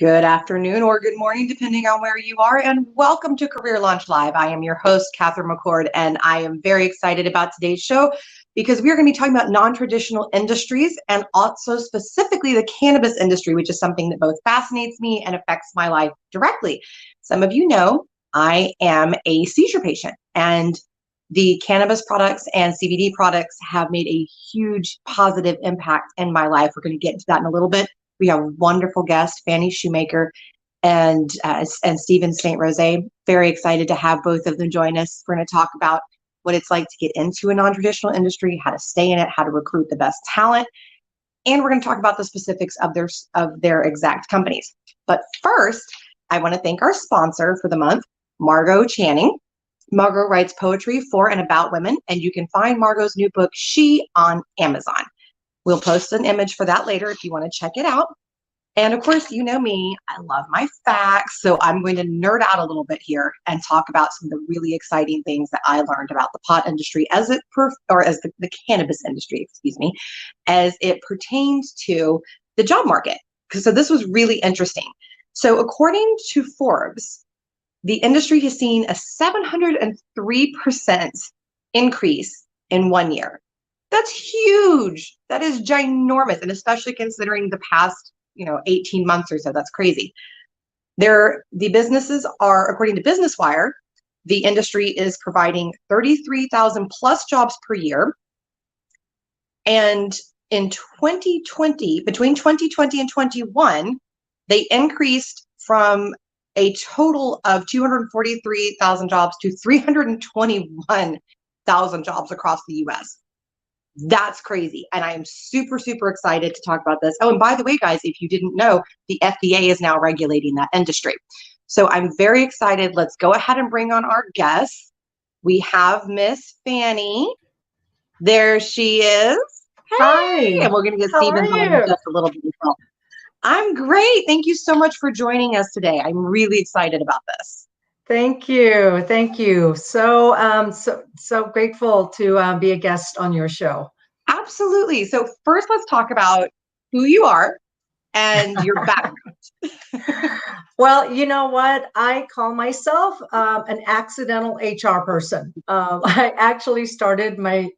Good afternoon or good morning, depending on where you are, and welcome to Career Launch Live. I am your host, Catherine McCord, and I am very excited about today's show because we are going to be talking about non-traditional industries and also specifically the cannabis industry, which is something that both fascinates me and affects my life directly. Some of you know I am a seizure patient, and the cannabis products and CBD products have made a huge positive impact in my life. We're going to get into that in a little bit. We have a wonderful guest, Fanny Shuemaker and Stephen Sainte-Rose. Very excited to have both of them join us. We're going to talk about what it's like to get into a non-traditional industry, how to stay in it, how to recruit the best talent, and we're going to talk about the specifics of their exact companies. But first, I want to thank our sponsor for the month, Margot Channing. Margot writes poetry for and about women, and you can find Margot's new book, She, on Amazon. We'll post an image for that later if you want to check it out. And of course, you know me, I love my facts. So I'm going to nerd out a little bit here and talk about some of the really exciting things that I learned about the pot industry as the cannabis industry, as it pertains to the job market. So this was really interesting. So according to Forbes, the industry has seen a 703% increase in 1 year. That's huge. That is ginormous. And especially considering the past, 18 months or so, that's crazy. The businesses are, according to Business Wire, the industry is providing 33,000 plus jobs per year. And in 2020, between 2020 and 21, they increased from a total of 243,000 jobs to 321,000 jobs across the US. That's crazy. And I am super, super excited to talk about this. Oh, and by the way, guys, if you didn't know, the FDA is now regulating that industry. So I'm very excited. Let's go ahead and bring on our guests. We have Miss Fanny. There she is. Hey. Hi. And we're going to get Stephen's on in just a little bit as well. I'm great. Thank you so much for joining us today. I'm really excited about this. Thank you. Thank you. So grateful to be a guest on your show. Absolutely. So first, let's talk about who you are and your background. Well, you know what? I call myself an accidental HR person. I actually started my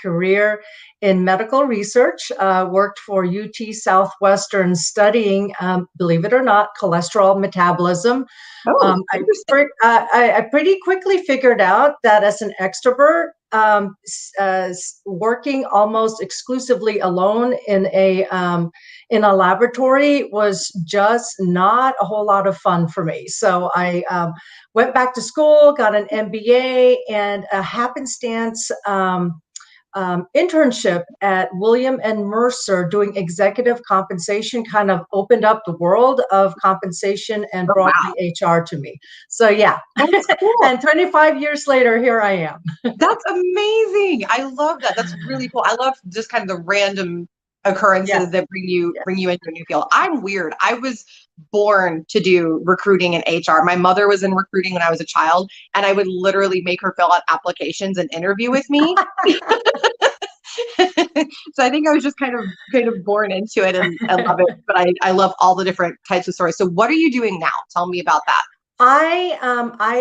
career in medical research, worked for UT Southwestern studying, believe it or not, cholesterol metabolism. I pretty quickly figured out that as an extrovert, working almost exclusively alone in a laboratory was just not a whole lot of fun for me. So I went back to school, got an MBA, and a happenstance internship at William and Mercer doing executive compensation kind of opened up the world of compensation and brought the HR to me. So yeah, that's cool. And 25 years later, here I am. That's amazing. I love that. That's really cool. I love just kind of the random occurrences that bring you into a new field. I'm weird. I was born to do recruiting and HR. My mother was in recruiting when I was a child, and I would literally make her fill out applications and interview with me. So I think I was just kind of born into it and love it. But I love all the different types of stories. So what are you doing now? Tell me about that. I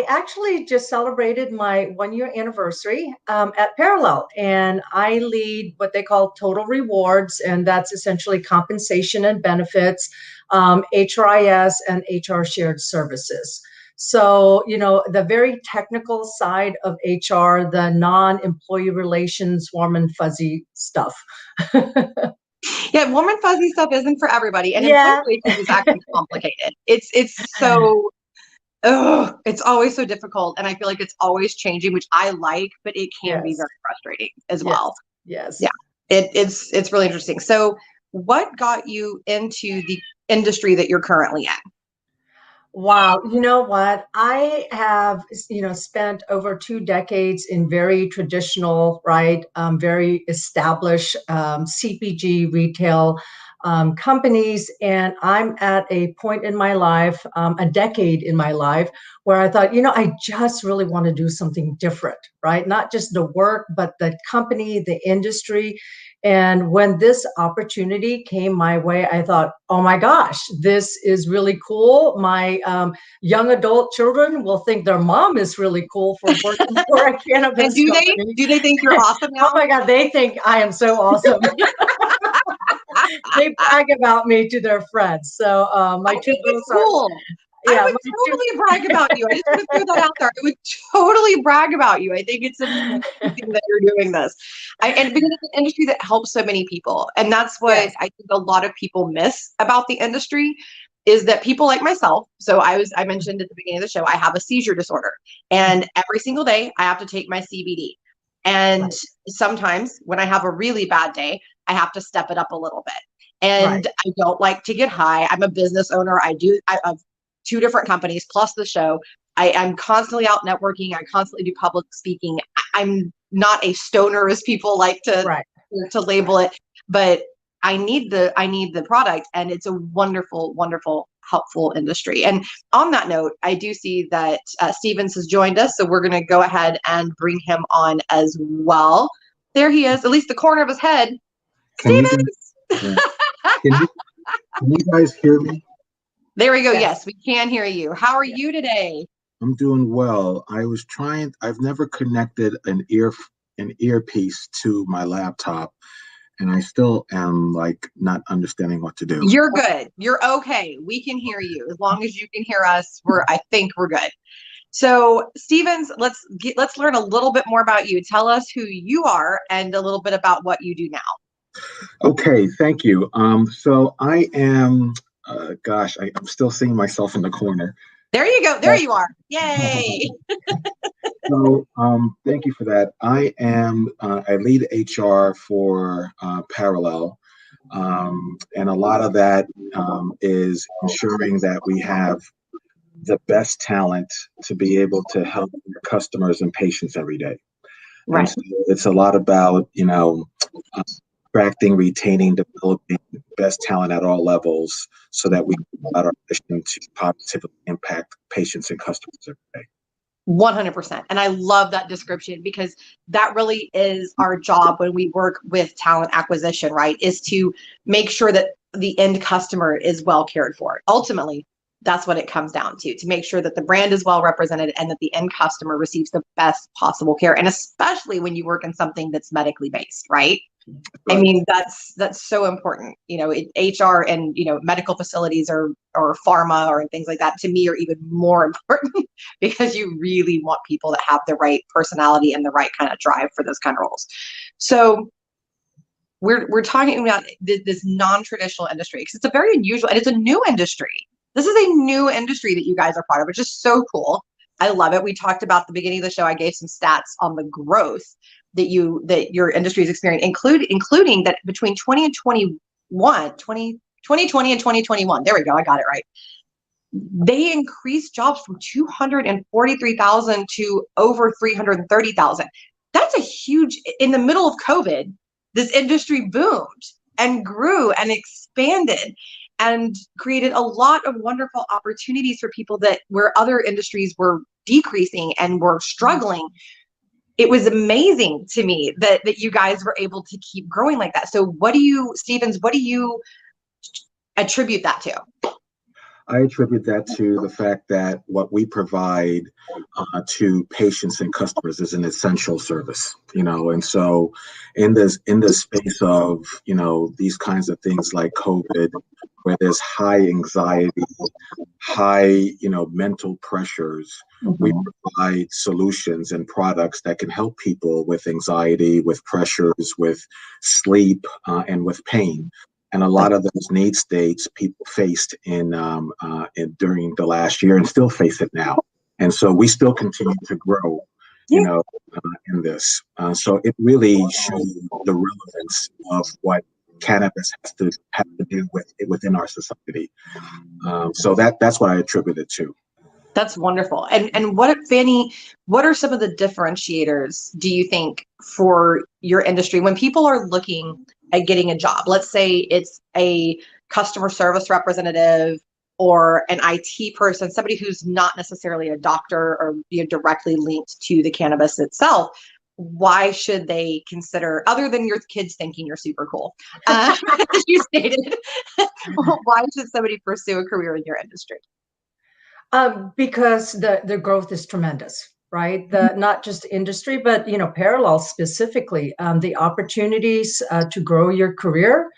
actually just celebrated my 1 year anniversary at Parallel, and I lead what they call total rewards, and that's essentially compensation and benefits, HRIS and HR shared services. So, the very technical side of HR, the non-employee relations, warm and fuzzy stuff. Yeah, warm and fuzzy stuff isn't for everybody, and employee relations is actually complicated. It's so. Oh, it's always so difficult. And I feel like it's always changing, which I like, but it can be very frustrating as well. Yes. Yeah. It's really interesting. So what got you into the industry that you're currently in? Wow. You know what? I have, spent over 2 decades in very traditional, very established CPG retail companies. And I'm at a point in my life, a decade in my life, where I thought, I just really want to do something different, right? Not just the work, but the company, the industry. And when this opportunity came my way, I thought, oh my gosh, this is really cool. My young adult children will think their mom is really cool for working for a And cannabis company. do they think you're awesome now? Oh my God, they think I am so awesome. They brag about me to their friends. So my I two think girls it's are, cool. I yeah, would my totally brag about you. I just want to throw that out there. I would totally brag about you. I think it's amazing that you're doing this. And because it's an industry that helps so many people. And that's what yes, I think a lot of people miss about the industry is that people like myself. So I mentioned at the beginning of the show, I have a seizure disorder. And every single day I have to take my CBD. And right, sometimes when I have a really bad day, I have to step it up a little bit. right, And I don't like to get high. I'm a business owner. I have two different companies plus the show. I'm constantly out networking. I constantly do public speaking. I'm not a stoner as people like right. to label it, but I need the product, and it's a wonderful, wonderful, helpful industry. And on that note, I do see that Stevens has joined us, so we're going to go ahead and bring him on as well. There he is, at least the corner of his head. Can you guys, Stevens. yeah, can you, can you guys hear me? There we go. Yes. Yes, we can hear you. How are you today? I'm doing well. I've never connected an earpiece to my laptop, and I still am like not understanding what to do. You're good. You're okay. We can hear you. As long as you can hear us, I think we're good. So, Stevens, let's learn a little bit more about you. Tell us who you are and a little bit about what you do now. Okay, thank you. So I am, I'm still seeing myself in the corner. There you go. There you are. Yay. So, thank you for that. I lead HR for Parallel. And a lot of that is ensuring that we have the best talent to be able to help customers and patients every day. And Right. so it's a lot about, attracting, retaining, developing best talent at all levels so that we about our mission to positively impact patients and customers every day. 100%. And I love that description because that really is our job when we work with talent acquisition, right? Is to make sure that the end customer is well cared for. Ultimately, that's what it comes down to make sure that the brand is well represented and that the end customer receives the best possible care. And especially when you work in something that's medically based, right? I Right. mean, that's so important. HR and, medical facilities or pharma or things like that to me are even more important because you really want people that have the right personality and the right kind of drive for those kind of roles. So we're talking about this non-traditional industry because it's a very unusual and it's a new industry. This is a new industry that you guys are part of, which is so cool. I love it. We talked about at the beginning of the show. I gave some stats on the growth that your industry is experiencing, including that between 2020 and 2021. There we go. I got it right. They increased jobs from 243,000 to over 330,000. That's a huge, in the middle of COVID, this industry boomed and grew and expanded and created a lot of wonderful opportunities for people that where other industries were decreasing and were struggling. It was amazing to me that you guys were able to keep growing like that. So Stevens, what do you attribute that to? I attribute that to the fact that what we provide to patients and customers is an essential service, and so in this space of, these kinds of things like COVID, where there's high anxiety, high, mental pressures, we provide solutions and products that can help people with anxiety, with pressures, with sleep, and with pain. And a lot of those need states people faced during the last year and still face it now. And so we still continue to grow, in this. So it really shows the relevance of what cannabis has to do within our society. So that's what I attribute it to. That's wonderful. And Fanny, what are some of the differentiators, do you think, for your industry when people are looking at getting a job? Let's say it's a customer service representative or an IT person, somebody who's not necessarily a doctor or directly linked to the cannabis itself. why should they consider, other than your kids thinking you're super cool, as you stated, why should somebody pursue a career in your industry? Because the growth is tremendous, right? Not just industry, but parallel specifically, the opportunities to grow your career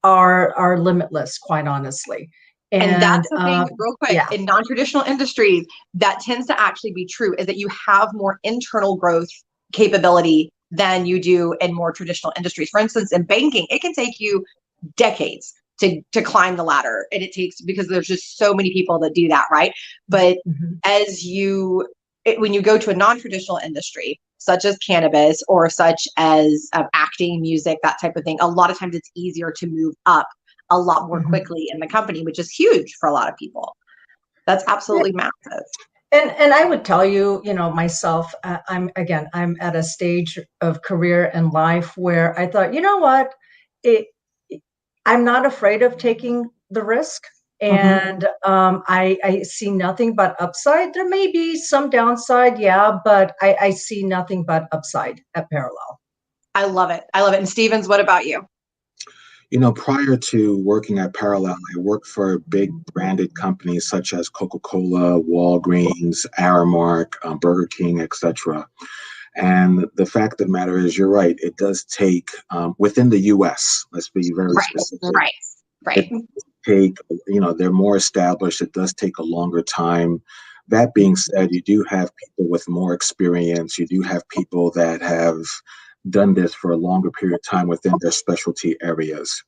are limitless, quite honestly. And that's the thing, real quick, yeah. in non-traditional industries, that tends to actually be true, is that you have more internal growth capability than you do in more traditional industries. For instance, in banking, it can take you decades to climb the ladder, and it takes, because there's just so many people that do that, right? But when you go to a non-traditional industry, such as cannabis or such as acting, music, that type of thing, a lot of times it's easier to move up a lot more quickly in the company, which is huge for a lot of people. That's absolutely massive. And I would tell you, myself, I'm at a stage of career and life where I thought, you know what, I'm not afraid of taking the risk. And I see nothing but upside. There may be some downside, yeah, but I see nothing but upside at Parallel. I love it. I love it. And Stevens, what about you? Prior to working at Parallel, I worked for big branded companies such as Coca-Cola, Walgreens, Aramark, Burger King, etc. And the fact of the matter is, you're right, it does take, within the U.S., let's be very specific. Right. They're more established. It does take a longer time. That being said, you do have people with more experience. You do have people that have done this for a longer period of time within their specialty areas.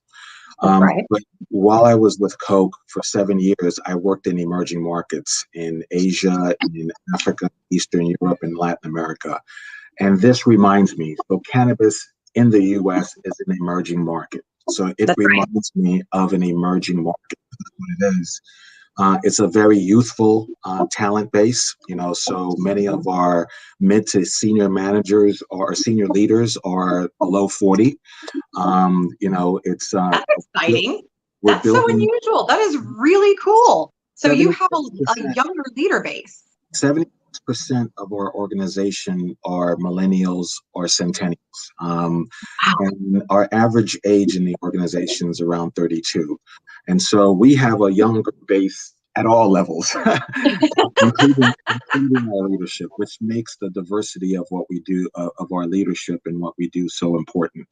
But while I was with Coke for 7 years, I worked in emerging markets in Asia, in Africa, Eastern Europe, and Latin America. And this reminds me, so cannabis in the U.S. is an emerging market. So it reminds me of an emerging market. That's what it is. It's a very youthful talent base, so many of our mid to senior managers or senior leaders are below 40. It's that's exciting. That's so unusual. That is really cool. So you have a younger leader base. 70% of our organization are millennials or centennials. And our average age in the organization is around 32. And so we have a younger base at all levels, including our leadership, which makes the diversity of what we do, of our leadership and what we do, so important.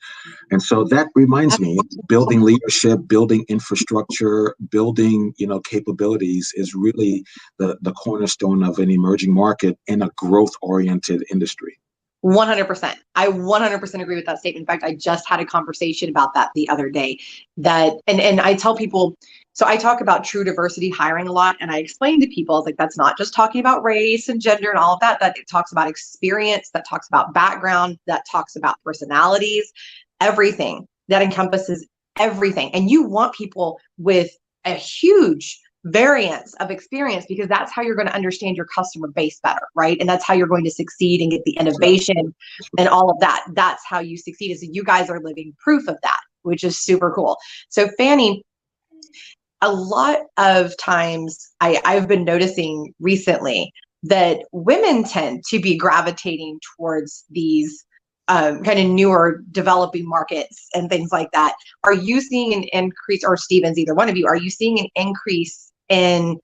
And so that reminds me, building leadership, building infrastructure, building, capabilities is really the cornerstone of an emerging market in a growth-oriented industry. 100%. I 100% agree with that statement. In fact, I just had a conversation about that the other day, and I tell people, so I talk about true diversity hiring a lot, and I explain to people, like, that's not just talking about race and gender and all of that, that it talks about experience, that talks about background, that talks about personalities, everything. That encompasses everything. And you want people with a huge variance of experience, because that's how you're going to understand your customer base better, right? And that's how you're going to succeed and get the innovation and all of that. That's how you succeed. So you guys are living proof of that, which is super cool. So Fanny, a lot of times I've been noticing recently that women tend to be gravitating towards these kind of newer developing markets and things like that. Are you seeing an increase, or Stevens, either one of you, are you seeing an increase in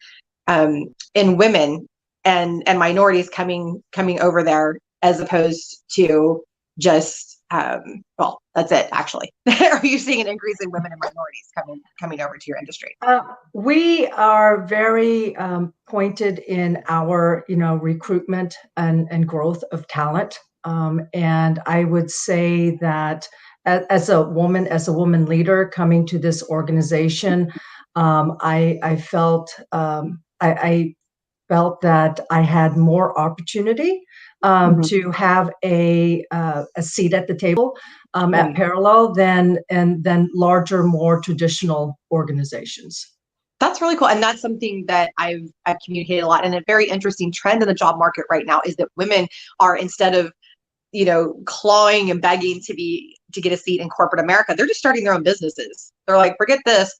women and minorities coming over there, as opposed to just well, that's it, actually. Are you seeing an increase in women and minorities coming over to your industry? We are very pointed in our recruitment and growth of talent, and I would say that as a woman leader coming to this organization, I felt that I had more opportunity to have a seat at the table at Parallel than larger, more traditional organizations. That's really cool. And that's something that I've communicated a lot. And a very interesting trend in the job market right now is that women are, instead of clawing and begging to get a seat in corporate America, they're just starting their own businesses. They're like, forget this,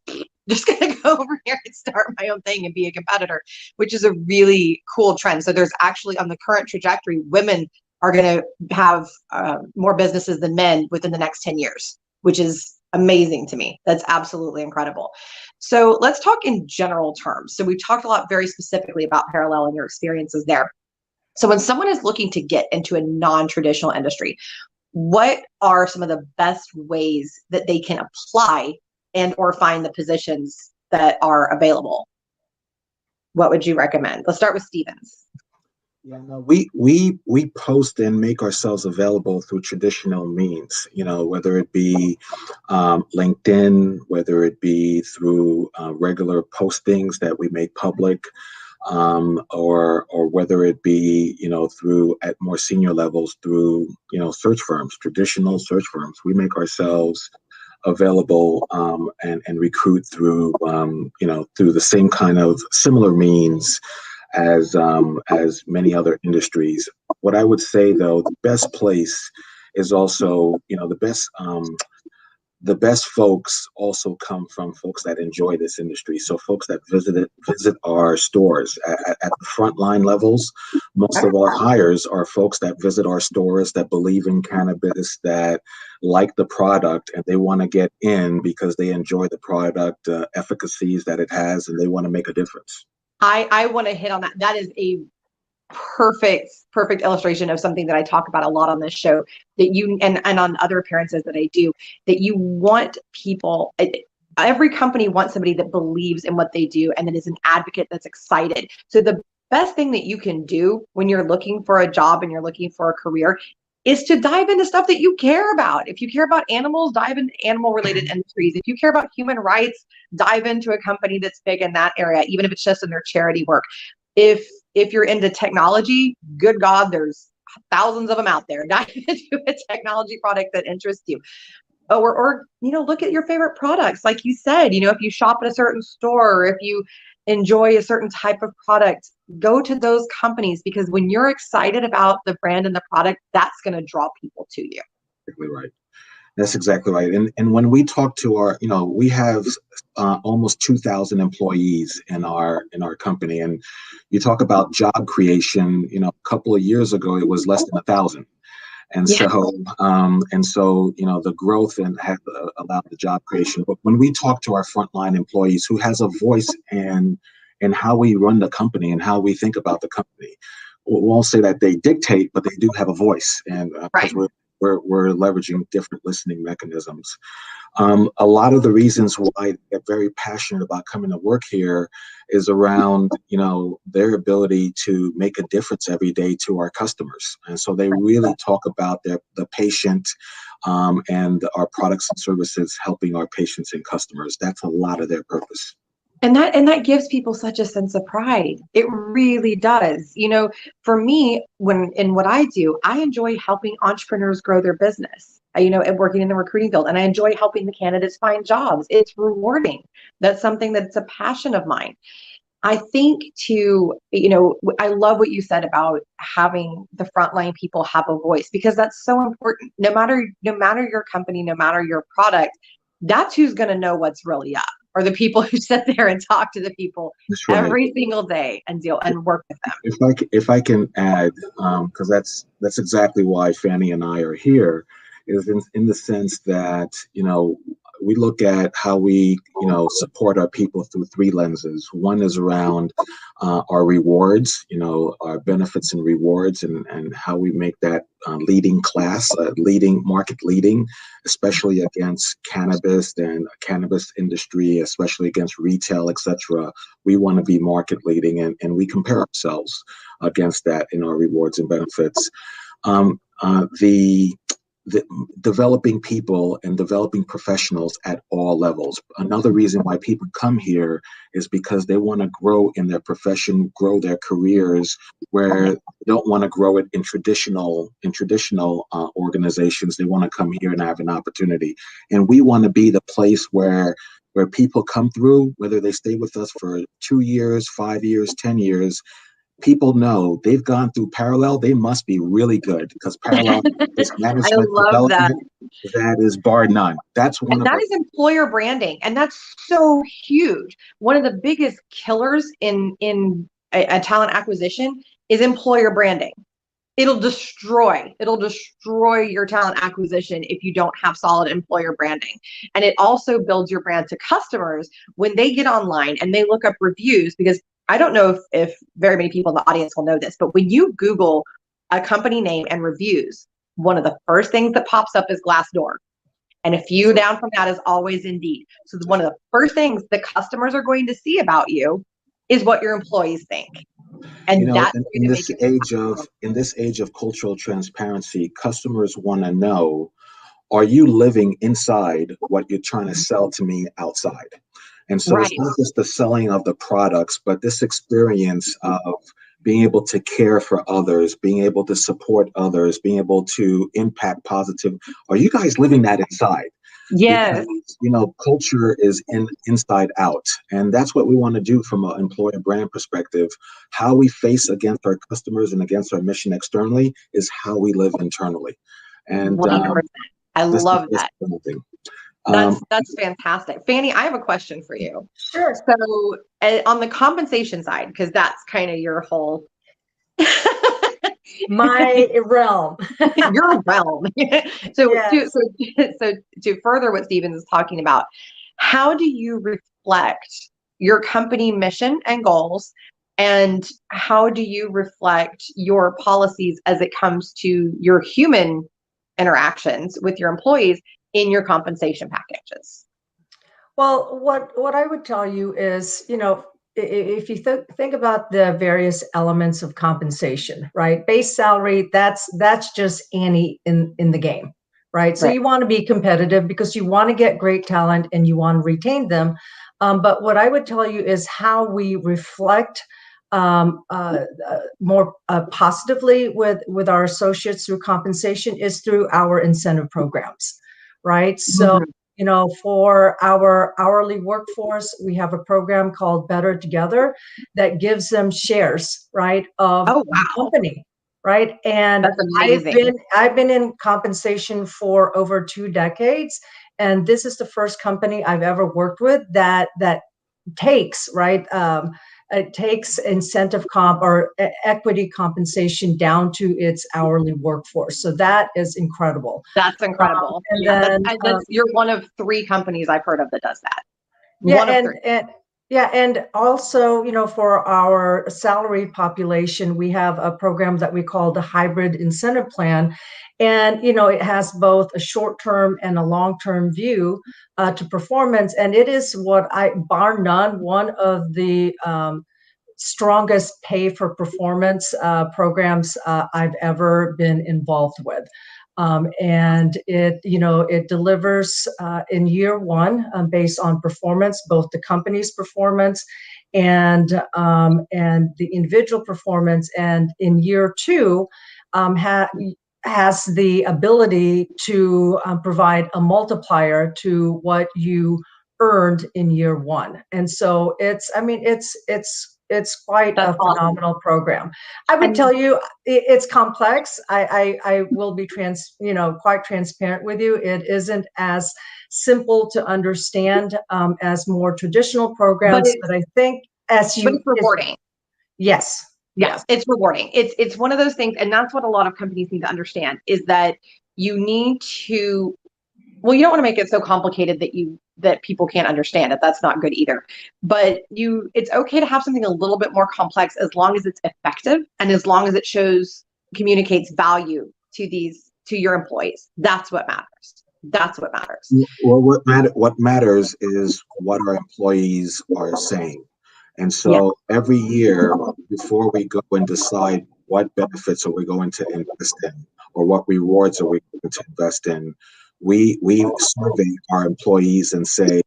just gonna go over here and start my own thing and be a competitor, which is a really cool trend. So there's actually, on the current trajectory, women are going to have more businesses than men within the next 10 years, which is amazing to me. That's absolutely incredible. So let's talk in general terms. So we've talked a lot very specifically about Parallel and your experiences there. So when someone is looking to get into a non-traditional industry, what are some of the best ways that they can apply and or find the positions that are available? What would you recommend? Let's start with Stevens. Yeah, no, we post and make ourselves available through traditional means, whether it be LinkedIn, whether it be through regular postings that we make public, or whether it be, through at more senior levels through, search firms, traditional search firms. We make ourselves available and recruit through, through the same kind of similar means as many other industries. What I would say, though, the best place is also, the best folks also come from folks that enjoy this industry. So folks that visit our stores at the frontline levels. Most of our hires are folks that visit our stores, that believe in cannabis, that like the product, and they want to get in because they enjoy the product, efficacies that it has, and they want to make a difference. I want to hit on that. That is a perfect illustration of something that I talk about a lot on this show, that you and on other appearances that I do, that you want people, every company wants somebody that believes in what they do and that is an advocate, that's excited. So the best thing that you can do when you're looking for a job and you're looking for a career is to dive into stuff that you care about. If you care about animals, dive into animal related industries. If you care about human rights, dive into a company that's big in that area, even if it's just in their charity work. If you're into technology, good God, there's thousands of them out there. Dive into a technology product that interests you. Or look at your favorite products. Like you said, if you shop at a certain store, or if you enjoy a certain type of product, go to those companies, because when you're excited about the brand and the product, that's going to draw people to you. Exactly right. That's exactly right. And when we talk to our, we have almost 2,000 employees in our company. And you talk about job creation, a couple of years ago, it was less than 1,000. And so, the growth and have allowed the job creation. But when we talk to our frontline employees, who has a voice in how we run the company and how we think about the company, we won't say that they dictate, but they do have a voice. And right. We're leveraging different listening mechanisms. A lot of the reasons why I get very passionate about coming to work here is around, their ability to make a difference every day to our customers. And so they really talk about the patient and our products and services helping our patients and customers. That's a lot of their purpose. And that gives people such a sense of pride. It really does. For me, in what I do, I enjoy helping entrepreneurs grow their business, and working in the recruiting field. And I enjoy helping the candidates find jobs. It's rewarding. That's something that's a passion of mine. I think I love what you said about having the frontline people have a voice, because that's so important. No matter your company, no matter your product, that's who's going to know what's really up. Or the people who sit there and talk to the people every single day and deal and work with them. If I can add, because that's exactly why Fanny and I are here, is in the sense that we look at how we support our people through three lenses. One is around our rewards, our benefits and rewards, and how we make that leading class, market leading, especially against cannabis and cannabis industry, especially against retail, etc. We want to be market leading, and we compare ourselves against that in our rewards and benefits. The developing people and developing professionals at all levels. Another reason why people come here is because they want to grow in their profession, grow their careers, where they don't want to grow it in traditional organizations. They want to come here and have an opportunity. And we want to be the place where people come through, whether they stay with us for 2 years, 5 years, 10 years. People know they've gone through Parallel. They must be really good, because Parallel is management development. That is bar none. That's one. And that is employer branding, and that's so huge. One of the biggest killers in a talent acquisition is employer branding. it'll destroy your talent acquisition if you don't have solid employer branding. And it also builds your brand to customers when they get online and they look up reviews, because I don't know if very many people in the audience will know this, but when you Google a company name and reviews, one of the first things that pops up is Glassdoor. And a few down from that is always Indeed. So one of the first things that customers are going to see about you is what your employees think. And that's in this age of cultural transparency, customers want to know, are you living inside what you're trying to sell to me outside? And so It's not just the selling of the products, but this experience of being able to care for others, being able to support others, being able to impact positive. Are you guys living that inside? Yes. Because, culture is inside out. And that's what we want to do from an employer brand perspective. How we face against our customers and against our mission externally is how we live internally. And 100%. I love that. That's fantastic. Fanny, I have a question for you. Sure. So on the compensation side, because that's kind of your whole my realm. Your realm. So, yes. to further what Stevens is talking about, how do you reflect your company mission and goals, and how do you reflect your policies as it comes to your human interactions with your employees in your compensation packages? Well, what I would tell you is, if you think about the various elements of compensation, right? Base salary, that's just Annie in the game, right? So you want to be competitive because you want to get great talent and you want to retain them. But what I would tell you is how we reflect more positively with our associates through compensation is through our incentive programs, right? So for our hourly workforce, we have a program called Better Together that gives them shares, right, of the company, right? And that's amazing. I've been in compensation for over 2 decades, and this is the first company I've ever worked with that takes, right, it takes incentive comp or equity compensation down to its hourly workforce. So that is incredible. That's incredible. You're one of 3 companies I've heard of that does that. And also, for our salaried population, we have a program that we call the hybrid incentive plan. And, it has both a short-term and a long-term view to performance. And it is bar none, one of the strongest pay for performance programs I've ever been involved with. And it delivers in year 1 based on performance, both the company's performance and the individual performance. And in year 2, has the ability to provide a multiplier to what you earned in year 1. And so it's quite a phenomenal program. I would tell you it's complex. I will be quite transparent with you. It isn't as simple to understand as more traditional programs, but I think it's rewarding. Yes. Yes, it's rewarding. It's one of those things, and that's what a lot of companies need to understand, is that you need to, you don't want to make it so complicated that people can't understand it. That's not good either. But it's okay to have something a little bit more complex as long as it's effective and as long as it communicates value to your employees. That's what matters. That's what matters. Well, what matters is what our employees are saying. And so every year, before we go and decide what benefits are we going to invest in or what rewards are we going to invest in, we survey our employees and say,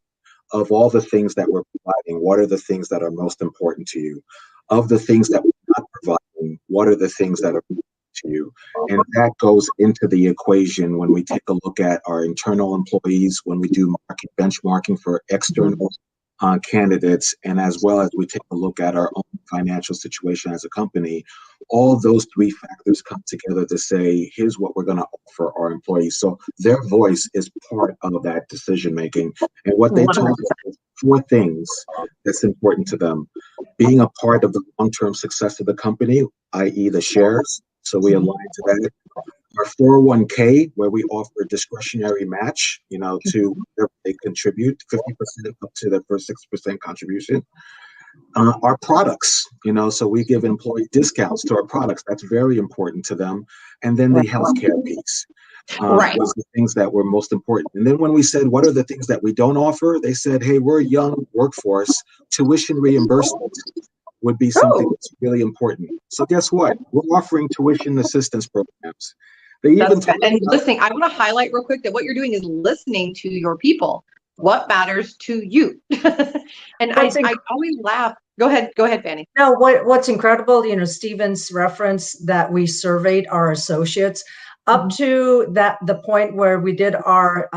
of all the things that we're providing, what are the things that are most important to you? Of the things that we're not providing, what are the things that are important to you? And that goes into the equation when we take a look at our internal employees, when we do benchmarking for external candidates, and as well as we take a look at our own financial situation as a company. All those 3 factors come together to say, here's what we're going to offer our employees. So their voice is part of that decision making. And what they told us is 4 things that's important to them: being a part of the long-term success of the company, i.e. the shares, So we align to that. Our 401k, where we offer a discretionary match, to whatever they contribute, 50% up to their first 6% contribution. Our products, so we give employee discounts to our products. That's very important to them. And then the healthcare piece was the things that were most important. And then when we said, what are the things that we don't offer? They said, hey, we're a young workforce. Tuition reimbursement would be something that's really important. So guess what? We're offering tuition assistance programs. They even and listening, I want to highlight real quick that what you're doing is listening to your people. What matters to you? And I always laugh. Go ahead, Fanny. No, what's incredible, Stephen's reference that we surveyed our associates up to the point where we did our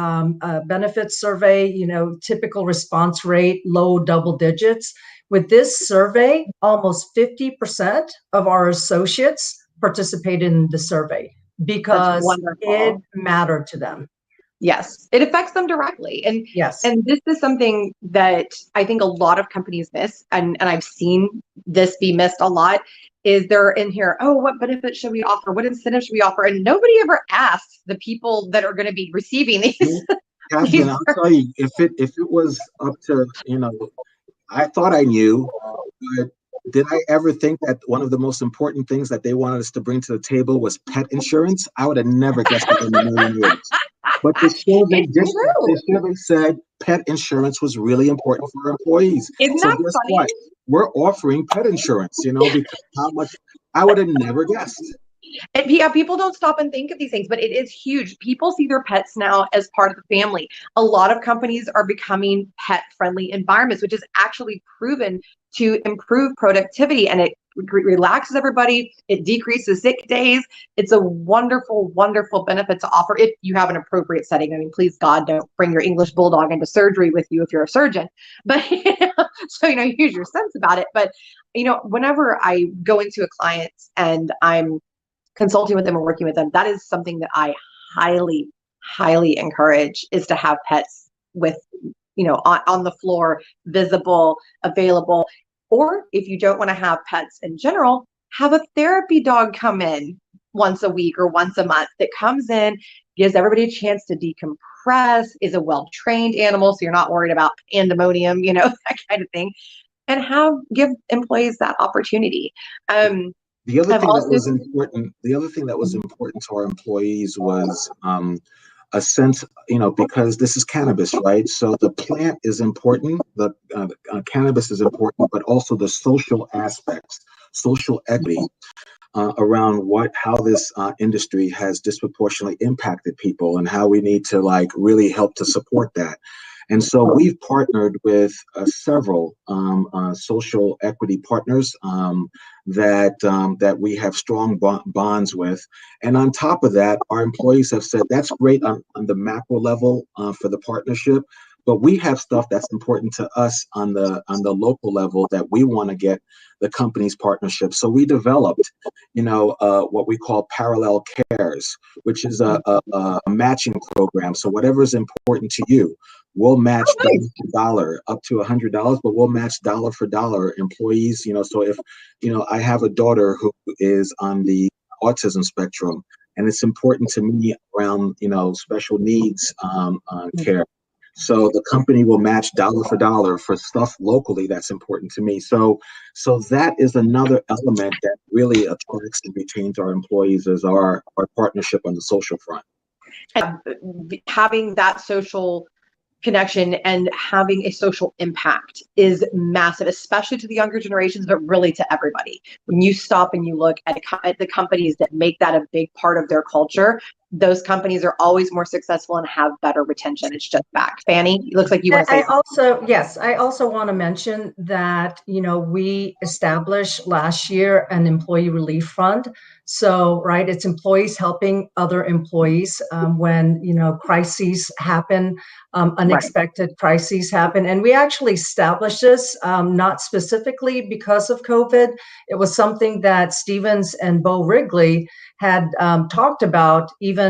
benefits survey, typical response rate, low double digits. With this survey, almost 50% of our associates participated in the survey because it mattered to them. Yes, it affects them directly. And yes, and this is something that I think a lot of companies miss, and I've seen this be missed a lot, is they're in here, oh, what benefits should we offer? What incentives should we offer? And nobody ever asks the people that are going to be receiving these. Catherine, I'll tell you, if it was up to, I thought I knew, but did I ever think that one of the most important things that they wanted us to bring to the table was pet insurance? I would have never guessed it in a million years. But the survey said pet insurance was really important for our employees. Isn't that guess funny? What? We're offering pet insurance, because how much I would have never guessed. And yeah, people don't stop and think of these things, but it is huge. People see their pets now as part of the family. A lot of companies are becoming pet-friendly environments, which is actually proven to improve productivity, and it relaxes everybody. It decreases sick days. It's a wonderful, wonderful benefit to offer if you have an appropriate setting. I mean, please God, don't bring your English bulldog into surgery with you if you're a surgeon. But so use your sense about it. But whenever I go into a client and I'm consulting with them and working with them, that is something that I highly, highly encourage, is to have pets with, on the floor, visible, available. Or if you don't want to have pets in general, have a therapy dog come in once a week or once a month that comes in, gives everybody a chance to decompress, is a well-trained animal, so you're not worried about pandemonium, that kind of thing, and give employees that opportunity. The other thing that was important to our employees was a sense, because this is cannabis, right? So the plant is important, the cannabis is important, but also the social aspects, social equity around how this industry has disproportionately impacted people, and how we need to really help to support that. And so we've partnered with several social equity partners that we have strong bonds with. And on top of that, our employees have said, that's great on the macro level for the partnership, but we have stuff that's important to us on the local level that we want to get the company's partnership. So we developed, what we call parallel cares, which is a matching program. So whatever is important to you, we'll match dollar for dollar up to $100, but we'll match dollar for dollar employees. So if, I have a daughter who is on the autism spectrum, and it's important to me around, special needs care. So the company will match dollar for dollar for stuff locally that's important to me. So that is another element that really attracts and retains our employees, as our partnership on the social front. And having that social connection and having a social impact is massive, especially to the younger generations, but really to everybody. When you stop and you look at the companies that make that a big part of their culture, those companies are always more successful and have better retention. It's just fact. Fanny, it looks like you want to say I also want to mention that, we established last year an employee relief fund. So, right, it's employees helping other employees when, crises happen, unexpected crises happen. And we actually established this not specifically because of COVID. It was something that Stevens and Bo Wrigley had talked about even,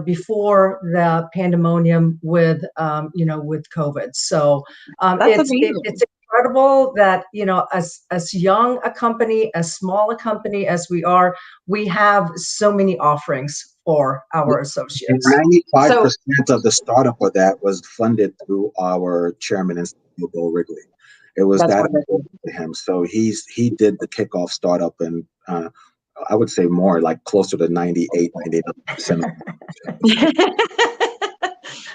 before the pandemonium with COVID. So it's incredible that, as young a company, as small a company as we are, we have so many offerings for our And associates. 95% of the startup of that was funded through our chairman and CEO, Bill Wrigley. It was That's that wonderful. important to him. So he did the kickoff startup, and I would say more like closer to 98, 99%.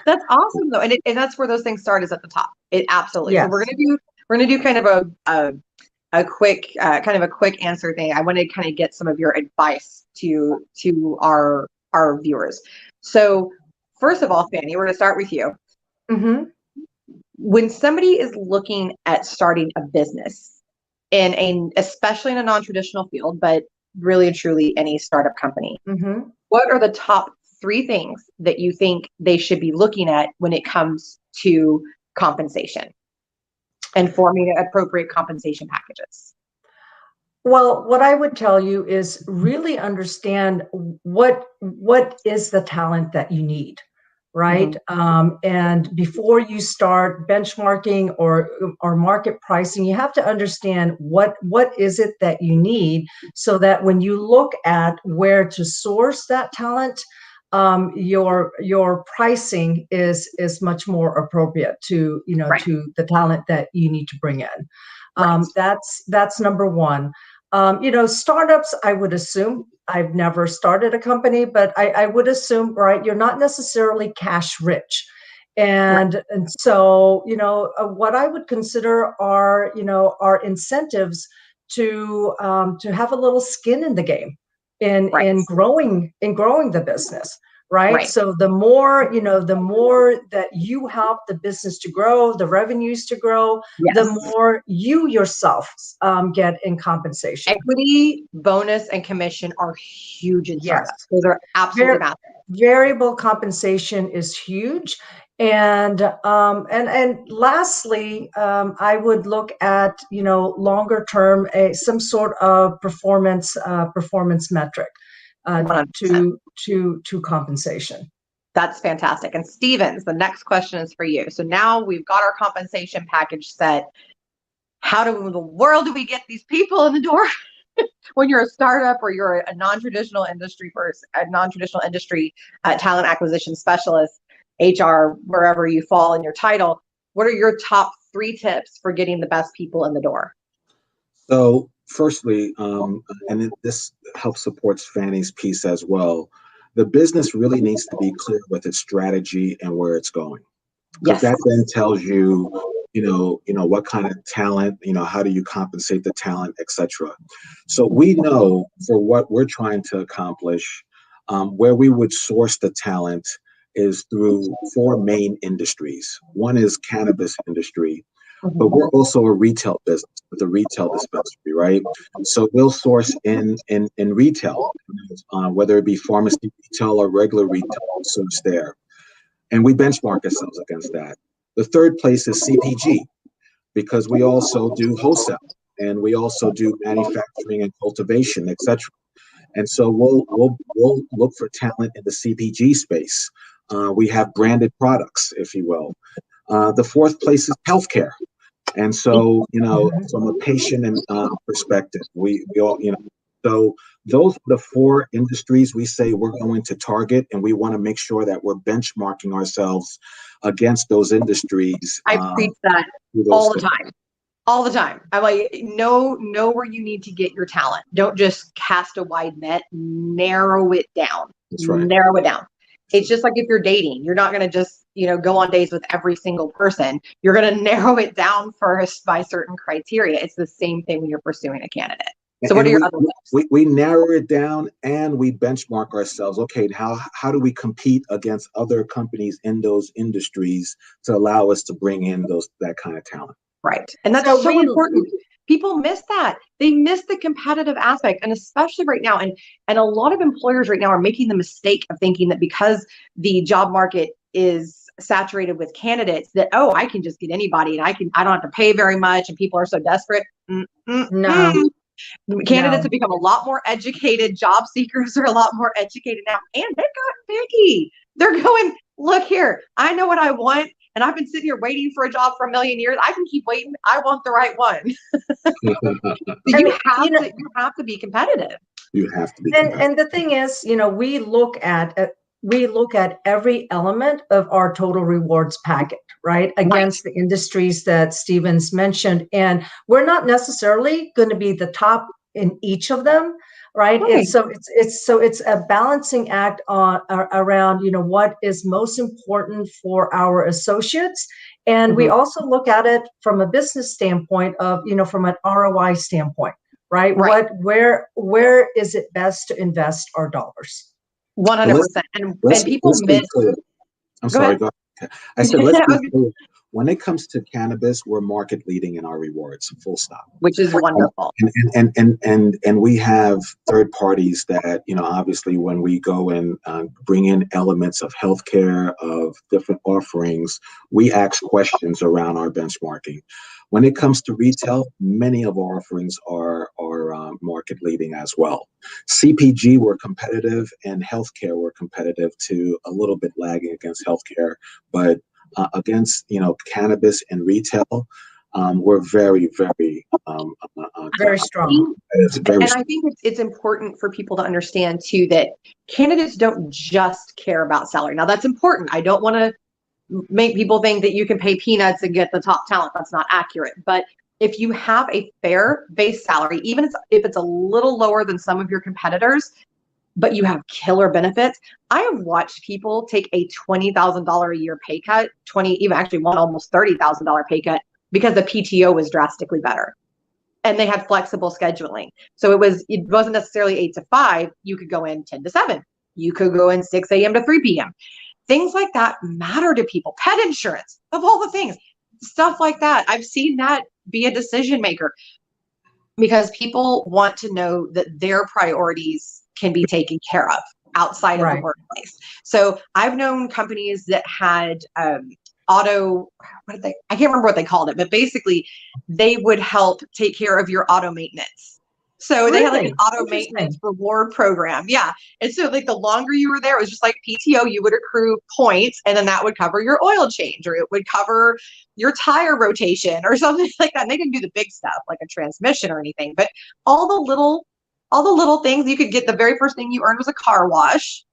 That's awesome though, and that's where those things start, is at the top. It absolutely. Yes. So we're gonna do kind of a quick answer thing. I want to kind of get some of your advice to our viewers. So first of all, Fanny, we're gonna start with you. Mm-hmm. When somebody is looking at starting a business especially in a non-traditional field, but really and truly any startup company, Mm-hmm. what are the top 3 things that you think they should be looking at when it comes to compensation and forming appropriate compensation packages? Well, what I would tell you is really understand what is the talent that you need, right? And before you start benchmarking or market pricing, you have to understand what is it that you need, so that when you look at where to source that talent, your pricing is much more appropriate to Right. to the talent that you need to bring in. Right. That's number one. Startups, I would assume, I've never started a company, but I would assume, right, you're not necessarily cash rich. And so, what I would consider are incentives to have a little skin in the game in growing the business. Right. So the more that you help the business to grow, the revenues to grow, the more you yourself get in compensation. Equity, bonus, and commission are huge in startups. Those are absolutely massive. Variable compensation is huge. And lastly, I would look at longer term some sort of performance metric to compensation. That's fantastic. And Stevens, the next question is for you. So now we've got our compensation package set. How in the world do we get these people in the door? When you're a startup or you're a non-traditional industry person, a non-traditional industry talent acquisition specialist, HR, wherever you fall in your title, what are your top 3 tips for getting the best people in the door? So firstly, and this helps supports Fanny's piece as well, the business really needs to be clear with its strategy and where it's going. Because that then tells you, what kind of talent, how do you compensate the talent, etc. So we know for what we're trying to accomplish, where we would source the talent is through 4 main industries. One is cannabis industry, but we're also a retail business with a retail dispensary, right? So we'll source in retail, whether it be pharmacy retail or regular retail, source there. And we benchmark ourselves against that. The third place is CPG, because we also do wholesale and we also do manufacturing and cultivation, etc. And so we'll look for talent in the CPG space. We have branded products, if you will. The fourth place is healthcare. And so, from a patient and perspective, we all, so those are the 4 industries we say we're going to target, and we want to make sure that we're benchmarking ourselves against those industries. I preach that all the time. All the time. I'm like, know where you need to get your talent. Don't just cast a wide net, narrow it down. That's right. Narrow it down. It's just like if you're dating, you're not going to just, go on dates with every single person. You're going to narrow it down first by certain criteria. It's the same thing when you're pursuing a candidate. So what are your other tips? We narrow it down and we benchmark ourselves. Okay, how do we compete against other companies in those industries to allow us to bring in that kind of talent? Right. And that's so important. People miss that. They miss the competitive aspect. And especially right now, and a lot of employers right now are making the mistake of thinking that because the job market is saturated with candidates that, I can just get anybody and I don't have to pay very much and people are so desperate. No. Candidates have become a lot more educated. Job seekers are a lot more educated now, and they've gotten picky. They're going, look here, I know what I want, and I've been sitting here waiting for a job for a million years. I can keep waiting. I want the right one. You have to be competitive. You have to be and the thing is, we look at every element of our total rewards packet, right, against the industries that Stevens mentioned, and we're not necessarily going to be the top in each of them, right? It's a balancing act around what is most important for our associates, and we also look at it from a business standpoint of from an ROI standpoint, right? Where is it best to invest our dollars? 100%. And people miss. I'm sorry. Go ahead. I said, let's be clear. When it comes to cannabis, we're market leading in our rewards, full stop. Which is wonderful. And we have third parties that, obviously when we go and bring in elements of healthcare, of different offerings, we ask questions around our benchmarking. When it comes to retail, many of our offerings are market leading as well. CPG, we're competitive, and healthcare, we're competitive to a little bit lagging against healthcare, but against cannabis and retail, we're very, very very strong. And I think it's important for people to understand too that candidates don't just care about salary. Now that's important. I don't want to make people think that you can pay peanuts and get the top talent. That's not accurate. But if you have a fair base salary, even if it's a little lower than some of your competitors, but you have killer benefits. I have watched people take a $20,000 a year pay cut, even actually one almost $30,000 pay cut, because the PTO was drastically better. And they had flexible scheduling. So it wasn't necessarily 8 to 5. You could go in 10 to 7. You could go in 6 a.m. to 3 p.m. Things like that matter to people. Pet insurance, of all the things, stuff like that. I've seen that be a decision maker because people want to know that their priorities can be taken care of outside of the workplace. So I've known companies that had I can't remember what they called it, but basically they would help take care of your auto maintenance. So they had like an auto maintenance reward program. Yeah. And so like the longer you were there, it was just like PTO, you would accrue points and then that would cover your oil change or it would cover your tire rotation or something like that. And they didn't do the big stuff like a transmission or anything, but all the little things you could get. The very first thing you earned was a car wash,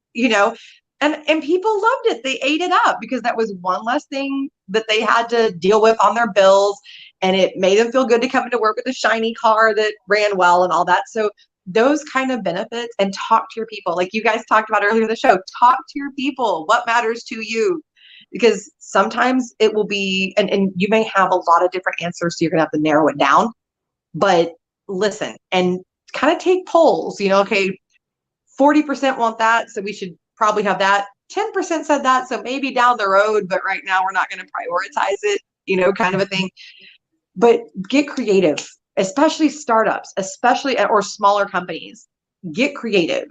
and people loved it. They ate it up because that was one less thing that they had to deal with on their bills. And it made them feel good to come into work with a shiny car that ran well and all that. So those kind of benefits, and talk to your people. Like you guys talked about earlier in the show, talk to your people. What matters to you? Because sometimes it will be, and you may have a lot of different answers. So you're going to have to narrow it down, but listen and kind of take polls, okay, 40% want that. So we should probably have that. 10% said that. So maybe down the road, but right now we're not going to prioritize it, kind of a thing. But get creative, especially startups, or smaller companies. Get creative.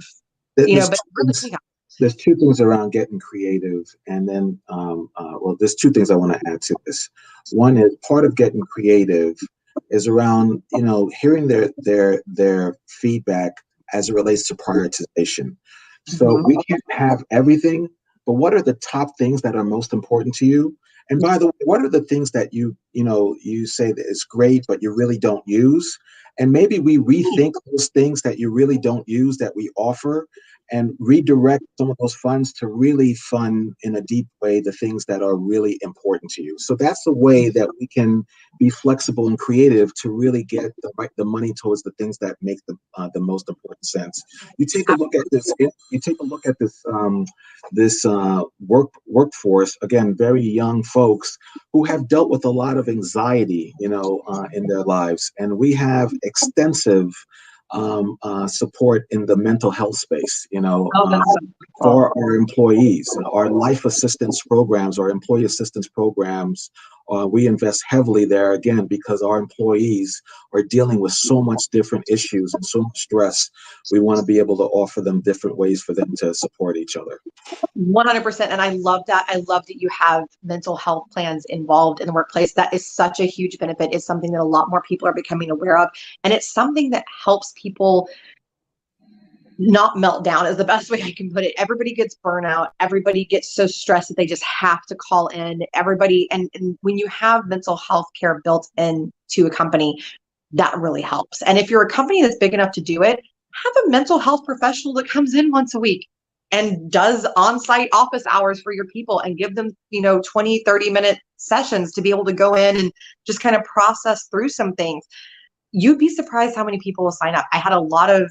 There's two things around getting creative, and then there's two things I want to add to this. One is part of getting creative is around hearing their feedback as it relates to prioritization. So we can't have everything, but what are the top things that are most important to you? And by the way, what are the things that you say that is great, but you really don't use? And maybe we rethink those things that you really don't use that we offer and redirect some of those funds to really fund in a deep way the things that are really important to you. So that's the way that we can be flexible and creative to really get the money towards the things that make the most important sense. You take a look at this. This workforce, again, very young folks who have dealt with a lot of anxiety, in their lives, and we have extensive support in the mental health space, for our employees, our life assistance programs, our employee assistance programs. We invest heavily there, again, because our employees are dealing with so much different issues and so much stress. We want to be able to offer them different ways for them to support each other. 100%. And I love that. I love that you have mental health plans involved in the workplace. That is such a huge benefit. It's something that a lot more people are becoming aware of. And it's something that helps people not meltdown is the best way I can put it. Everybody gets burnout. Everybody gets so stressed that they just have to call in. Everybody, and when you have mental health care built into a company, that really helps. And if you're a company that's big enough to do it, have a mental health professional that comes in once a week and does on-site office hours for your people and give them, 20, 30-minute sessions to be able to go in and just kind of process through some things. You'd be surprised how many people will sign up. I had a lot of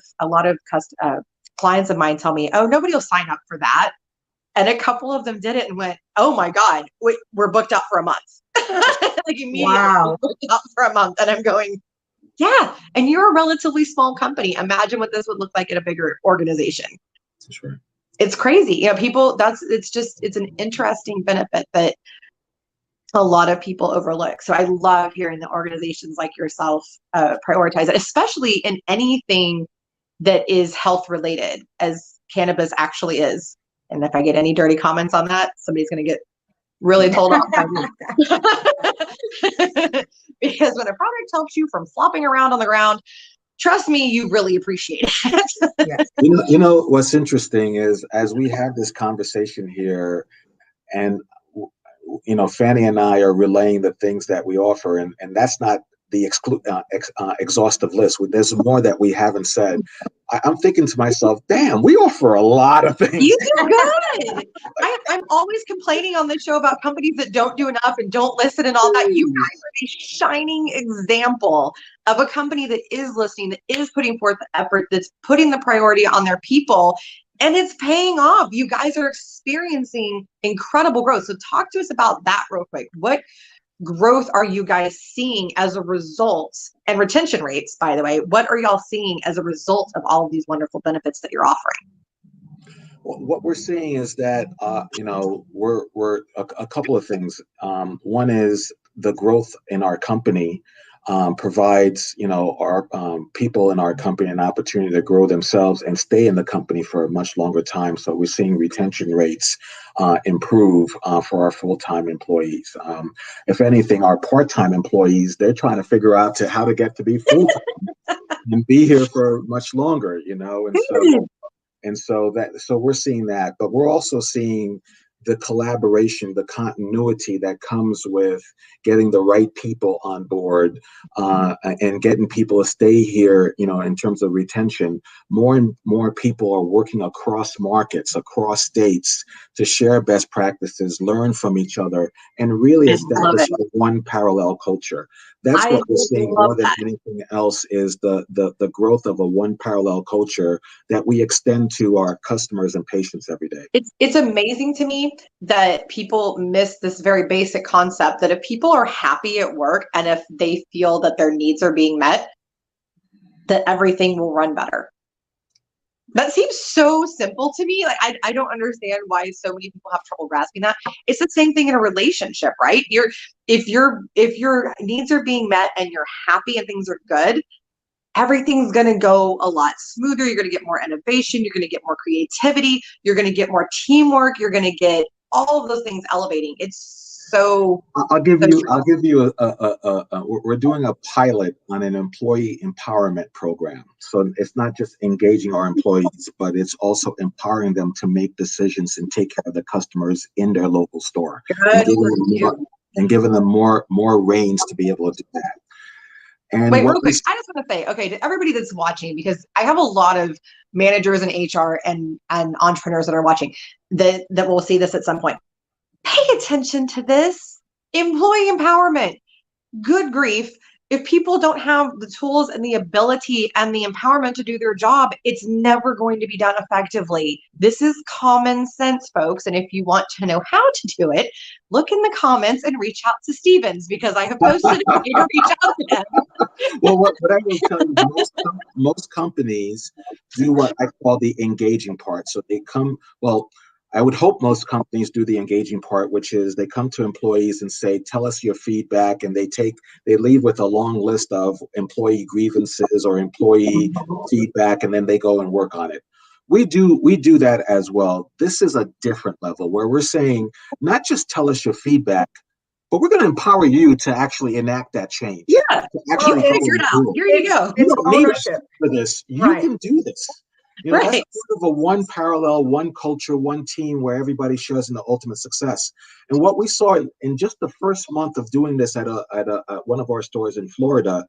clients of mine tell me, "Oh, nobody will sign up for that." And a couple of them did it and went, "Oh my God, we're booked up for a month." Like immediately, Wow. booked up for a month. And I'm going, yeah. And you're a relatively small company. Imagine what this would look like in a bigger organization. Sure. It's crazy. People, it's an interesting benefit that a lot of people overlook. So I love hearing the organizations like yourself prioritize it, especially in anything that is health related, as cannabis actually is. And if I get any dirty comments on that, somebody's going to get really told off by me. Because when a product helps you from flopping around on the ground, trust me, you really appreciate it. Yes. What's interesting is, as we have this conversation here, and Fanny and I are relaying the things that we offer, and that's not the exhaustive list. There's more that we haven't said. I'm thinking to myself, damn, we offer a lot of things. You do good. I'm always complaining on this show about companies that don't do enough and don't listen and all that. You guys are a shining example of a company that is listening, that is putting forth the effort, that's putting the priority on their people, and it's paying off. You guys are experiencing incredible growth. So talk to us about that real quick. What growth are you guys seeing as a result, and retention rates, by the way, what are y'all seeing as a result of all of these wonderful benefits that you're offering? Well, what we're seeing is that, we're a couple of things. One is the growth in our company provides, our people in our company an opportunity to grow themselves and stay in the company for a much longer time. So we're seeing retention rates improve for our full-time employees. If anything, our part-time employees, they're trying to figure out how to get to be full-time and be here for much longer, so we're seeing that, but we're also seeing the collaboration, the continuity that comes with getting the right people on board and getting people to stay here, in terms of retention. More and more people are working across markets, across states, to share best practices, learn from each other, and really establish one parallel culture. That's what we're seeing more than anything else, is the growth of a one parallel culture that we extend to our customers and patients every day. It's amazing to me that people miss this very basic concept that if people are happy at work and if they feel that their needs are being met, that everything will run better. That seems so simple to me. Like I don't understand why so many people have trouble grasping that. It's the same thing in a relationship, right? If your needs are being met and you're happy and things are good, everything's going to go a lot smoother. You're going to get more innovation. You're going to get more creativity. You're going to get more teamwork. You're going to get all of those things elevating. It's so. I'll give you we're doing a pilot on an employee empowerment program. So it's not just engaging our employees, but it's also empowering them to make decisions and take care of the customers in their local store, and giving them more reins to be able to do that. And wait, real quick, I just want to say, okay, to everybody that's watching, because I have a lot of managers in HR and entrepreneurs that are watching that will see this at some point. Pay attention to this. Employee empowerment. Good grief. If people don't have the tools and the ability and the empowerment to do their job, it's never going to be done effectively. This is common sense, folks. And if you want to know how to do it, look in the comments and reach out to Stevens, because I have posted a way to reach out to him. Well, what I will tell you, most companies do what I call the engaging part. So I would hope most companies do the engaging part, which is they come to employees and say, tell us your feedback. And they leave with a long list of employee grievances or employee feedback, and then they go and work on it. We do that as well. This is a different level where we're saying, not just tell us your feedback, but we're going to empower you to actually enact that change. Yeah, figure it out. Here you go. It's ownership for this. You can do this. That's Right. sort of a one parallel, one culture, one team where everybody shares in the ultimate success. And what we saw in just the first month of doing this at one of our stores in Florida,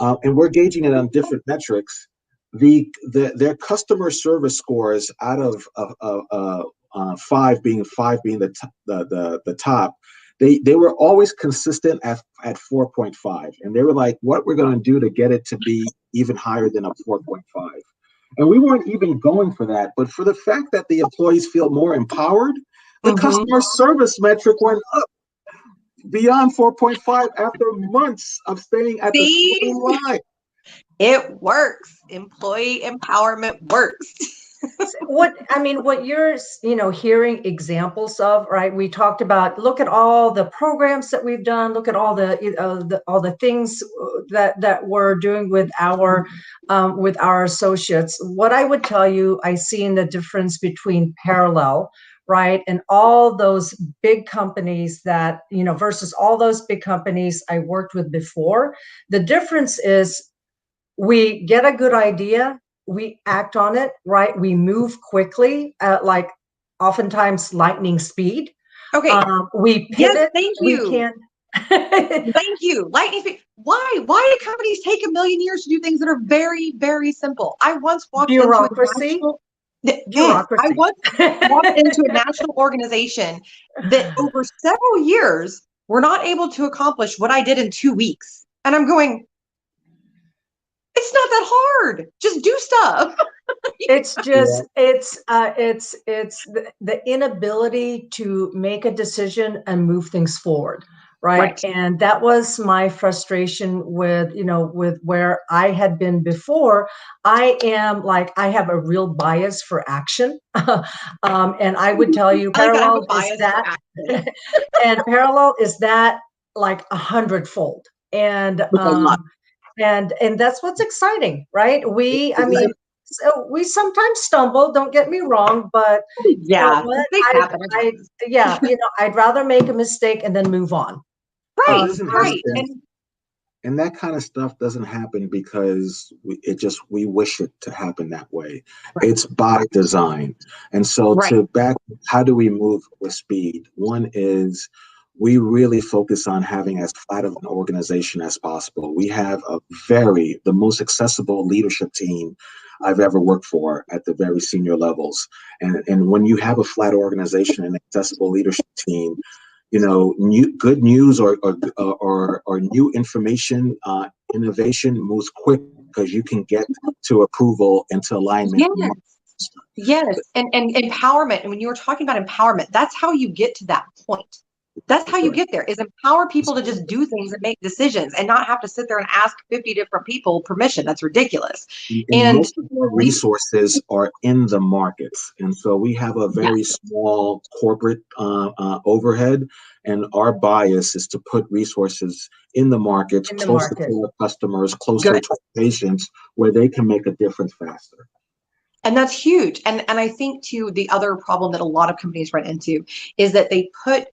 and we're gauging it on different metrics. Their customer service scores out of five being the top, they were always consistent at 4.5, and they were like, what we're going to do to get it to be even higher than a 4.5. And we weren't even going for that, but for the fact that the employees feel more empowered, the customer service metric went up beyond 4.5 after months of staying at the See? same line. It works. Employee empowerment works. What you're, hearing examples of, right? We talked about, look at all the programs that we've done, look at all the things that we're doing with our associates. What I would tell you, I see in the difference between Parallel, right, and all those big companies that, versus all those big companies I worked with before. The difference is we get a good idea, we act on it, right? We move quickly at like oftentimes lightning speed. Okay. We pivot. Yes, thank you. We can. Thank you. Lightning speed. Why do companies take a million years to do things that are very, very simple? I once walked Bureaucracy. into I once walked into a national organization that over several years were not able to accomplish what I did in 2 weeks. And I'm going, it's not that hard. Just do stuff. It's just, it's the inability to make a decision and move things forward. Right. And that was my frustration with, with where I had been before. I have a real bias for action. And I would tell you, Parallel is that, and Parallel is that like 100-fold. And that's what's exciting, right? So we sometimes stumble, don't get me wrong, but I'd rather make a mistake and then move on. Right. And that kind of stuff doesn't happen because we wish it to happen that way. Right. It's by design. And so how do we move with speed? One is we really focus on having as flat of an organization as possible. We have the most accessible leadership team I've ever worked for at the very senior levels. And when you have a flat organization and accessible leadership team, good news or new information, innovation moves quick because you can get to approval and to alignment. Yes. And empowerment. And when you were talking about empowerment, that's how you get to that point. That's how you get there, is empower people to just do things and make decisions and not have to sit there and ask 50 different people permission. That's ridiculous. And most of our resources are in the markets. And so we have a very small corporate overhead, and our bias is to put resources in the markets, closer to our customers, closer to patients, where they can make a difference faster. And that's huge. And I think too, the other problem that a lot of companies run into is that they put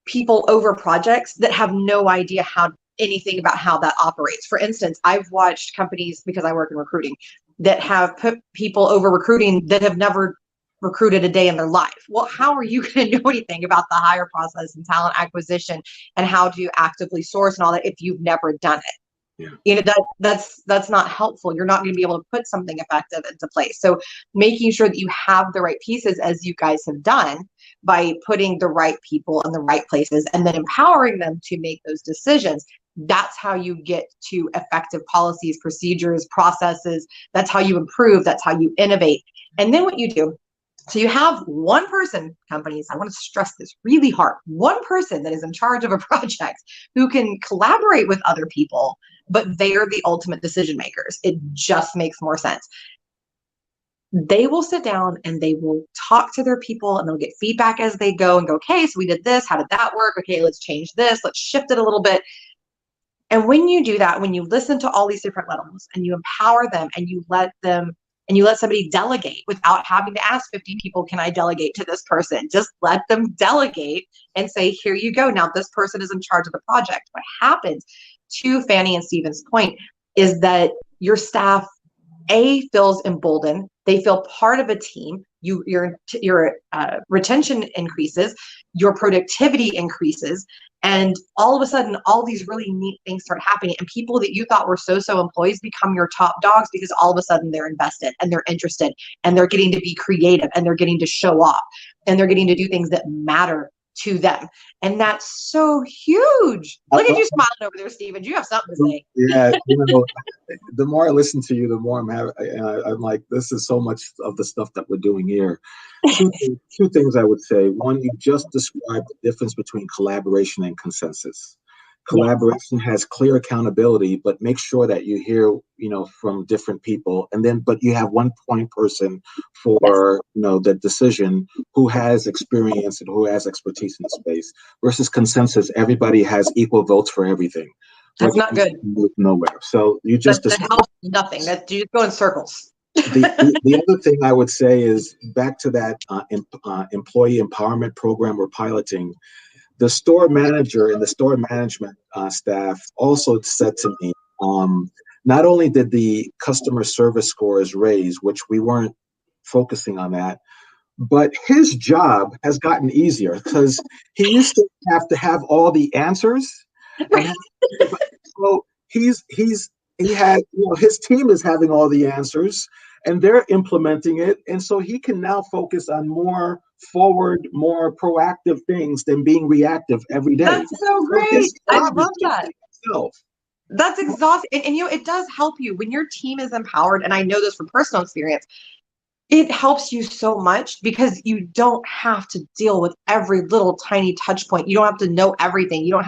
people over projects that have no idea anything about how that operates. For instance, I've watched companies, because I work in recruiting, that have put people over recruiting that have never recruited a day in their life. Well, how are you going to know anything about the hire process and talent acquisition and how to actively source and all that if you've never done it? Yeah. That's not helpful. You're not going to be able to put something effective into place. So making sure that you have the right pieces, as you guys have done, by putting the right people in the right places and then empowering them to make those decisions. That's how you get to effective policies, procedures, processes. That's how you improve. That's how you innovate. And then what you do, so you have one person, companies, I want to stress this really hard, one person that is in charge of a project who can collaborate with other people, but they are the ultimate decision makers. It just makes more sense. They will sit down and they will talk to their people and they'll get feedback as they go and go, okay, so we did this. How did that work? Okay, let's change this. Let's shift it a little bit. And when you do that, when you listen to all these different levels and you empower them and you let somebody delegate without having to ask 50 people, can I delegate to this person? Just let them delegate and say, here you go. Now this person is in charge of the project. What happens, to Fanny and Stephen's point, is that your staff feels emboldened. They feel part of a team. Your retention increases, your productivity increases, and all of a sudden, all these really neat things start happening. And people that you thought were so employees become your top dogs because all of a sudden they're invested and they're interested and they're getting to be creative and they're getting to show off and they're getting to do things that matter to them. And that's so huge. Look at you smiling over there, Steven. You have something to say. Yeah, the more I listen to you, the more I'm like, this is so much of the stuff that we're doing here. Two things I would say. One, you just described the difference between collaboration and consensus. Collaboration has clear accountability, but make sure that you hear, from different people, but you have one point person for, the decision who has experience and who has expertise in the space, versus consensus. Everybody has equal votes for everything. That's not good. Nowhere. So you just that helps nothing. That you just go in circles. The other thing I would say is back to that employee empowerment program we're piloting. The store manager and the store management staff also said to me, not only did the customer service scores raise, which we weren't focusing on that, but his job has gotten easier because he used to have all the answers. So he had, his team is having all the answers and they're implementing it. And so he can now focus on more forward, more proactive things than being reactive every day. That's so great. I love that. That's exhausting. And it does help you when your team is empowered. And I know this from personal experience. It helps you so much because you don't have to deal with every little tiny touch point. You don't have to know everything. You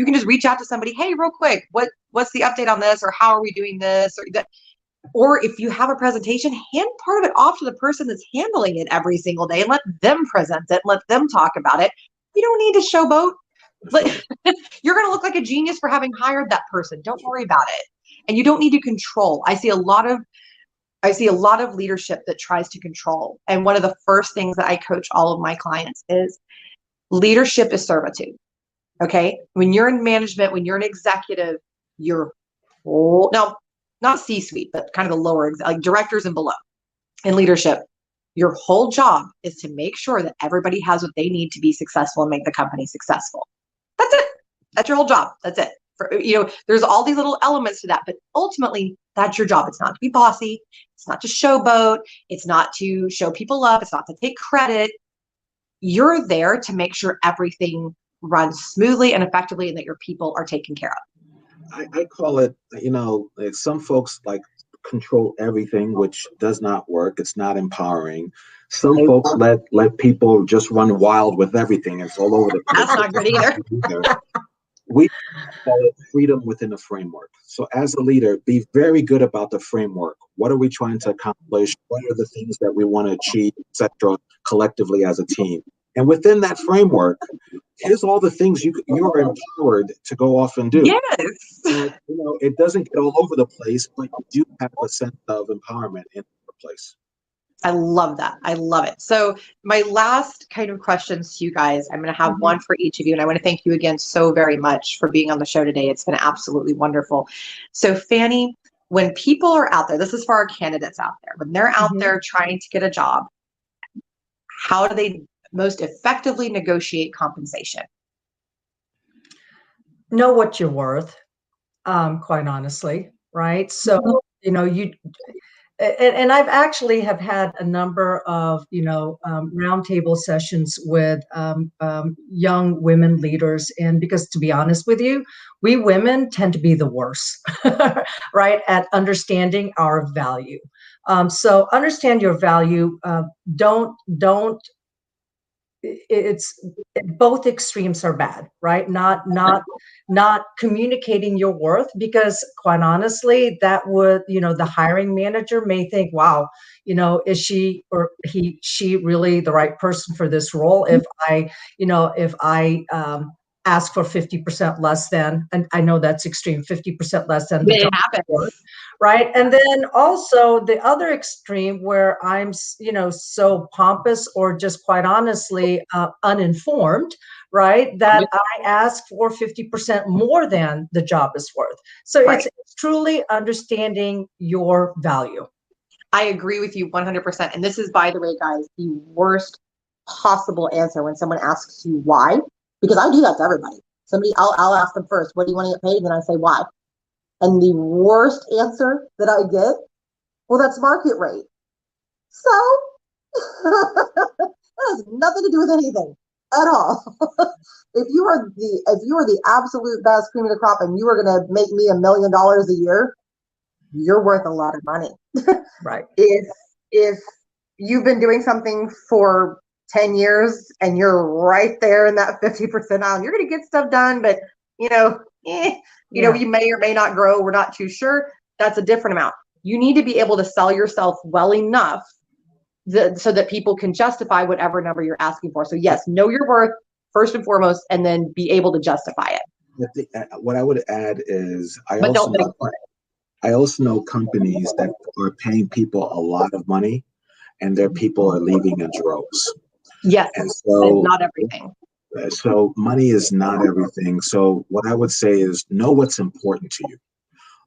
can just reach out to somebody. Hey, real quick, what's the update on this? Or how are we doing this? Or that. Or if you have a presentation, hand part of it off to the person that's handling it every single day and let them present it, let them talk about it. You don't need to showboat. You're going to look like a genius for having hired that person. Don't worry about it. And you don't need to control. I see a lot of leadership that tries to control. And one of the first things that I coach all of my clients is leadership is servitude. Okay. When you're in management, when you're an executive, not C-suite, but kind of the lower, like directors and below in leadership, your whole job is to make sure that everybody has what they need to be successful and make the company successful. That's it. That's your whole job. That's it. There's all these little elements to that, but ultimately that's your job. It's not to be bossy. It's not to showboat. It's not to show people up. It's not to take credit. You're there to make sure everything runs smoothly and effectively and that your people are taken care of. I call it, some folks like control everything, which does not work. It's not empowering. Some folks let people just run wild with everything. It's all over the place. That's not good either. We call it freedom within a framework. So as a leader, be very good about the framework. What are we trying to accomplish? What are the things that we want to achieve, et cetera, collectively as a team? And within that framework, here's all the things you are empowered to go off and do. Yes. And, it doesn't get all over the place, but you do have a sense of empowerment in the place. I love that. I love it. So my last kind of questions to you guys, I'm going to have one for each of you. And I want to thank you again so very much for being on the show today. It's been absolutely wonderful. So Fanny, when people are out there, this is for our candidates out there, when they're out there trying to get a job, how do they most effectively negotiate compensation? Know what you're worth, quite honestly, right? So, and I've actually have had a number of, roundtable sessions with young women leaders. And because to be honest with you, we women tend to be the worst, right, at understanding our value. So understand your value. It's both extremes are bad, right? Not communicating your worth, because quite honestly, that would, the hiring manager may think, wow, is she really the right person for this role? If I ask for 50% less than, and I know that's extreme, 50% less than the job worth, right? And then also the other extreme where I'm, so pompous or just quite honestly uninformed, right? That I ask for 50% more than the job is worth. So it's truly understanding your value. I agree with you 100%. And this is, by the way, guys, the worst possible answer when someone asks you why, because I do that to everybody. I'll ask them first, what do you want to get paid? And then I say, why? And the worst answer that I get, well, that's market rate. So that has nothing to do with anything at all. If you are the absolute best cream of the crop and you are going to make me $1 million a year, you're worth a lot of money. Right. If you've been doing something for 10 years and you're right there in that 50% aisle, you're going to get stuff done, but you know, you may or may not grow. We're not too sure. That's a different amount. You need to be able to sell yourself well enough so that people can justify whatever number you're asking for. So yes, know your worth first and foremost, and then be able to justify it. What I would add is I But also don't beg for it. I also know companies that are paying people a lot of money and their people are leaving in droves. Yes, and so not everything. So money is not everything. So what I would say is know what's important to you.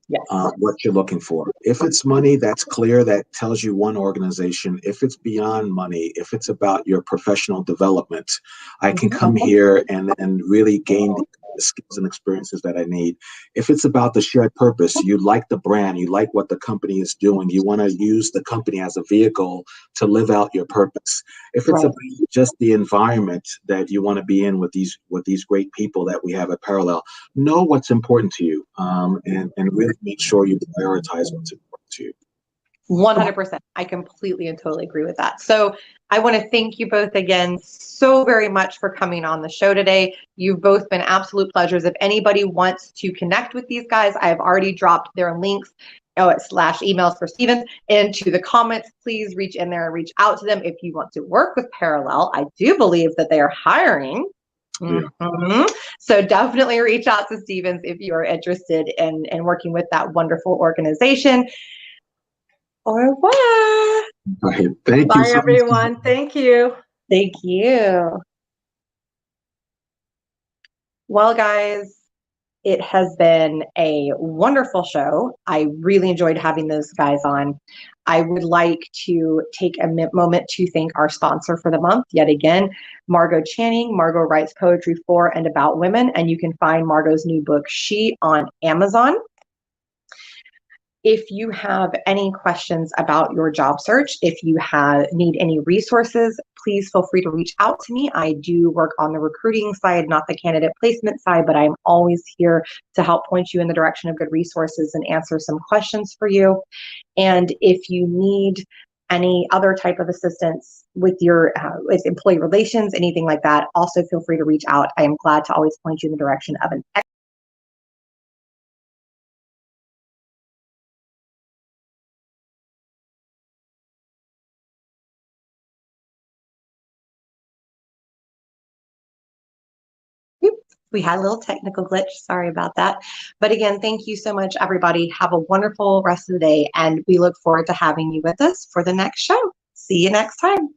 Yes. What you're looking for. If it's money, that's clear. That tells you one organization. If it's beyond money, if it's about your professional development, I can come here and really gain the skills and experiences that I need. If it's about the shared purpose, you like the brand, you like what the company is doing, you want to use the company as a vehicle to live out your purpose. If it's about just the environment that you want to be in with these great people that we have at Parallel, know what's important to you, and really make sure you prioritize what's important to you. 100%. I completely and totally agree with that. So I want to thank you both again so very much for coming on the show today. You've both been absolute pleasures. If anybody wants to connect with these guys, I have already dropped their links / emails for Stevens into the comments. Please reach in there and reach out to them if you want to work with Parallel. I do believe that they are hiring. So definitely reach out to Stevens if you are interested in working with that wonderful organization. Au revoir. Right. Thank you. Bye, everyone. Thank you. Thank you. Well, guys, it has been a wonderful show. I really enjoyed having those guys on. I would like to take a moment to thank our sponsor for the month, yet again, Margot Channing. Margot writes poetry for and about women, and you can find Margot's new book, She, on Amazon. If you have any questions about your job search, if you need any resources, please feel free to reach out to me. I do work on the recruiting side, not the candidate placement side, but I'm always here to help point you in the direction of good resources and answer some questions for you. And if you need any other type of assistance with your with employee relations, anything like that, also feel free to reach out. I am glad to always point you in the direction of an We had a little technical glitch. Sorry about that. But again, thank you so much, everybody. Have a wonderful rest of the day, and we look forward to having you with us for the next show. See you next time.